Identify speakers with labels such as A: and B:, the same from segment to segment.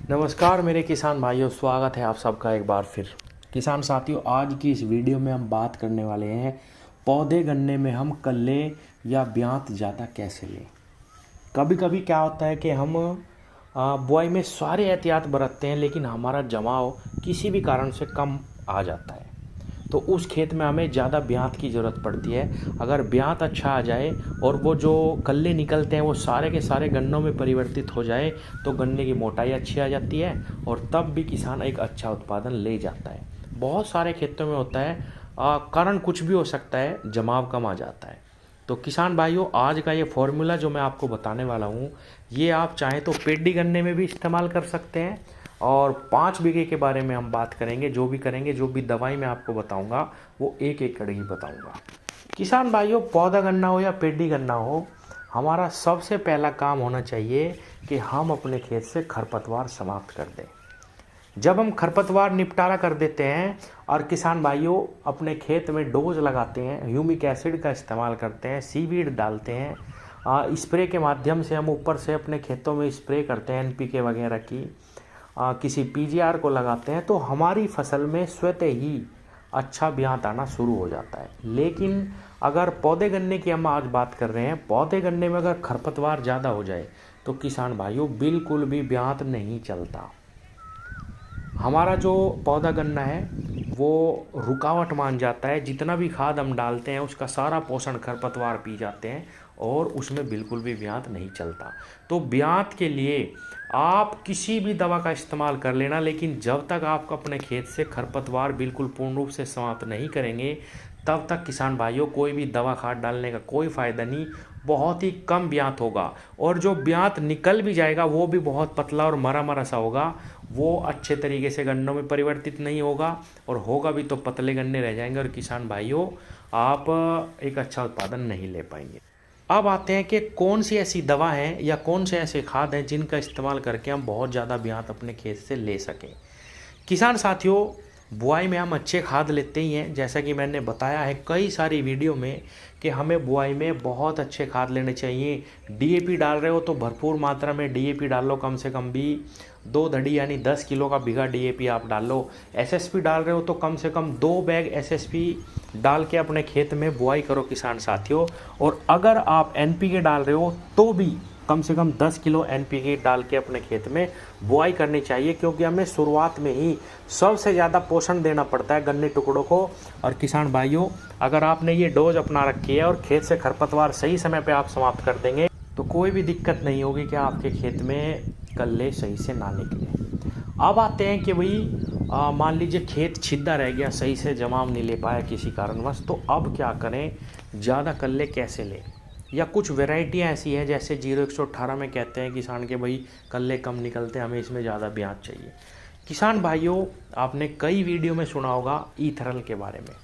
A: नमस्कार मेरे किसान भाइयों, स्वागत है आप सबका एक बार फिर। किसान साथियों, आज की इस वीडियो में हम बात करने वाले हैं पौधे गन्ने में हम कल्ले या ब्यात ज़्यादा कैसे लें। कभी कभी क्या होता है कि हम बुआई में सारे एहतियात बरतते हैं, लेकिन हमारा जमाव किसी भी कारण से कम आ जाता है, तो उस खेत में हमें ज़्यादा ब्यात की ज़रूरत पड़ती है। अगर ब्यात अच्छा आ जाए और वो जो कल्ले निकलते हैं वो सारे के सारे गन्नों में परिवर्तित हो जाए, तो गन्ने की मोटाई अच्छी आ जाती है और तब भी किसान एक अच्छा उत्पादन ले जाता है। बहुत सारे खेतों में होता है, कारण कुछ भी हो सकता है, जमाव कम आ जाता है। तो किसान भाइयों, आज का ये फॉर्मूला जो मैं आपको बताने वाला हूँ, ये आप चाहें तो पेडी गन्ने में भी इस्तेमाल कर सकते हैं। और 5 बीघे के बारे में हम बात करेंगे। जो भी करेंगे, जो भी दवाई मैं आपको बताऊंगा वो 1 एकड़ ही बताऊंगा। किसान भाइयों, पौधा गन्ना हो या पेडी गन्ना हो, हमारा सबसे पहला काम होना चाहिए कि हम अपने खेत से खरपतवार समाप्त कर दें। जब हम खरपतवार निपटारा कर देते हैं और किसान भाइयों अपने खेत में डोज लगाते हैं, ह्यूमिक एसिड का इस्तेमाल करते हैं, सीवीड डालते हैं, स्प्रे के माध्यम से हम ऊपर से अपने खेतों में स्प्रे करते हैं एनपीके वगैरह की, किसी पीजीआर को लगाते हैं, तो हमारी फसल में स्वतः ही अच्छा ब्यात आना शुरू हो जाता है। लेकिन अगर पौधे गन्ने की हम आज बात कर रहे हैं, पौधे गन्ने में अगर खरपतवार ज़्यादा हो जाए तो किसान भाइयों बिल्कुल भी ब्यात नहीं चलता। हमारा जो पौधा गन्ना है वो रुकावट मान जाता है। जितना भी खाद हम डालते हैं उसका सारा पोषण खरपतवार पी जाते हैं और उसमें बिल्कुल भी ब्यात नहीं चलता। तो ब्यात के लिए आप किसी भी दवा का इस्तेमाल कर लेना, लेकिन जब तक आप अपने खेत से खरपतवार बिल्कुल पूर्ण रूप से समाप्त नहीं करेंगे, तब तक किसान भाइयों कोई भी दवा खाद डालने का कोई फ़ायदा नहीं। बहुत ही कम ब्यात होगा और जो ब्यात निकल भी जाएगा वो भी बहुत पतला और मरा मरा सा होगा। वो अच्छे तरीके से गन्नों में परिवर्तित नहीं होगा, और होगा भी तो पतले गन्ने रह जाएंगे और किसान भाइयों आप एक अच्छा उत्पादन नहीं ले पाएंगे। अब आते हैं कि कौन सी ऐसी दवा है या कौन से ऐसे खाद हैं जिनका इस्तेमाल करके हम बहुत ज़्यादा ब्यात अपने खेत से ले सकें। किसान साथियों, बुआई में हम अच्छे खाद लेते ही हैं, जैसा कि मैंने बताया है कई सारी वीडियो में कि हमें बुआई में बहुत अच्छे खाद लेने चाहिए। डीएपी डाल रहे हो तो भरपूर मात्रा में डीएपी डाल लो, कम से कम भी 2 धड़ी यानी 10 किलो का बीघा डीएपी आप डाल लो। एसएसपी डाल रहे हो तो कम से कम 2 बैग एसएसपी डाल के अपने खेत में बुआई करो किसान साथियों। और अगर आप एनपीके डाल रहे हो तो भी कम से कम 10 किलो एनपीके डाल के अपने खेत में बुआई करनी चाहिए, क्योंकि हमें शुरुआत में ही सबसे ज़्यादा पोषण देना पड़ता है गन्ने टुकड़ों को। और किसान भाइयों, अगर आपने ये डोज अपना रखी है और खेत से खरपतवार सही समय पे आप समाप्त कर देंगे तो कोई भी दिक्कत नहीं होगी कि आपके खेत में कल्ले सही से ना निकले। अब आते हैं कि भाई मान लीजिए खेत छिद्दा रह गया, सही से जमाव नहीं ले पाया किसी कारणवश, तो अब क्या करें, ज़्यादा कल्ले कैसे लें। या कुछ वैरायटियाँ ऐसी हैं जैसे 0118 में कहते हैं किसान के भाई कल्ले कम निकलते हैं, हमें इसमें ज़्यादा ब्याज चाहिए। किसान भाइयों, आपने कई वीडियो में सुना होगा ईथरल के बारे में।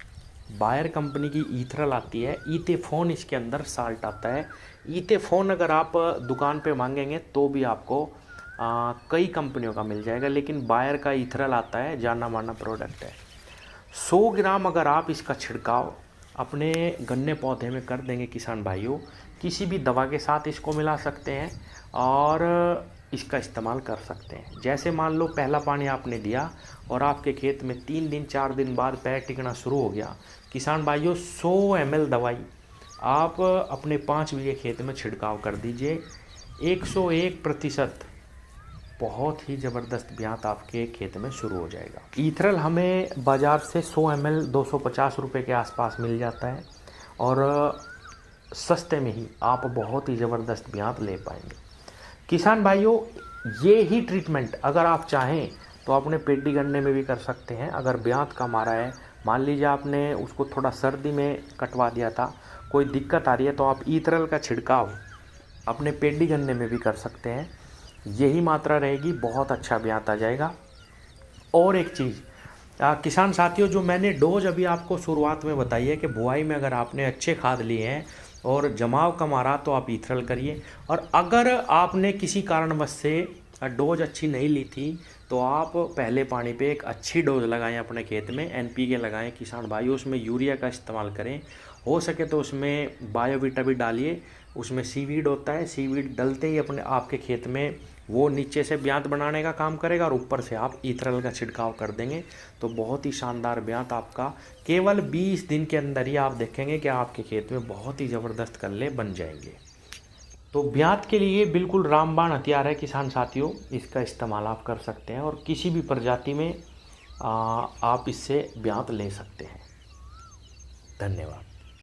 A: बायर कंपनी की ईथरल आती है, ईथेफोन इसके अंदर साल्ट आता है। ईथेफोन अगर आप दुकान पे मांगेंगे तो भी आपको कई कंपनियों का मिल जाएगा, लेकिन बायर का ईथरल आता है, जाना माना प्रोडक्ट है। 100 ग्राम अगर आप इसका छिड़काव अपने गन्ने पौधे में कर देंगे किसान भाइयों, किसी भी दवा के साथ इसको मिला सकते हैं और इसका इस्तेमाल कर सकते हैं। जैसे मान लो पहला पानी आपने दिया और आपके खेत में 3 दिन 4 दिन बाद पैर टिकना शुरू हो गया, किसान भाइयों 100 ml दवाई आप अपने 5 बीघे खेत में छिड़काव कर दीजिए। 101% बहुत ही ज़बरदस्त ब्यात आपके खेत में शुरू हो जाएगा। ईथरल हमें बाज़ार से 100 ml 250 रुपये के आसपास मिल जाता है और सस्ते में ही आप बहुत ही ज़बरदस्त ब्यात ले पाएंगे। किसान भाइयों, ये ही ट्रीटमेंट अगर आप चाहें तो अपने पेडी गन्ने में भी कर सकते हैं। अगर ब्यात कम आ रहा है, मान लीजिए आपने उसको थोड़ा सर्दी में कटवा दिया था, कोई दिक्कत आ रही है, तो आप ईथरल का छिड़काव अपने पेडी गन्ने में भी कर सकते हैं। यही मात्रा रहेगी, बहुत अच्छा ब्यात आ जाएगा। और एक चीज़ किसान साथियों, जो मैंने डोज अभी आपको शुरुआत में बताई है कि बुआई में अगर आपने अच्छे खाद लिए हैं और जमाव कम आ रहा तो आप ईथरल करिए। और अगर आपने किसी कारणवश से डोज अच्छी नहीं ली थी तो आप पहले पानी पे एक अच्छी डोज लगाएं, अपने खेत में एनपीके लगाएं किसान भाइयों, उसमें यूरिया का इस्तेमाल करें। हो सके तो उसमें बायोविटा भी डालिए, उसमें सीवीड होता है, सीवीड डलते ही अपने आपके खेत में वो नीचे से ब्यांत बनाने का काम करेगा और ऊपर से आप ईथरल का छिड़काव कर देंगे तो बहुत ही शानदार ब्यांत आपका केवल 20 दिन के अंदर ही आप देखेंगे कि आपके खेत में बहुत ही ज़बरदस्त कल्ले बन जाएंगे। तो ब्यांत के लिए बिल्कुल रामबाण हथियार है किसान साथियों, इसका इस्तेमाल आप कर सकते हैं और किसी भी प्रजाति में आप इससे ब्यांत ले सकते हैं। धन्यवाद।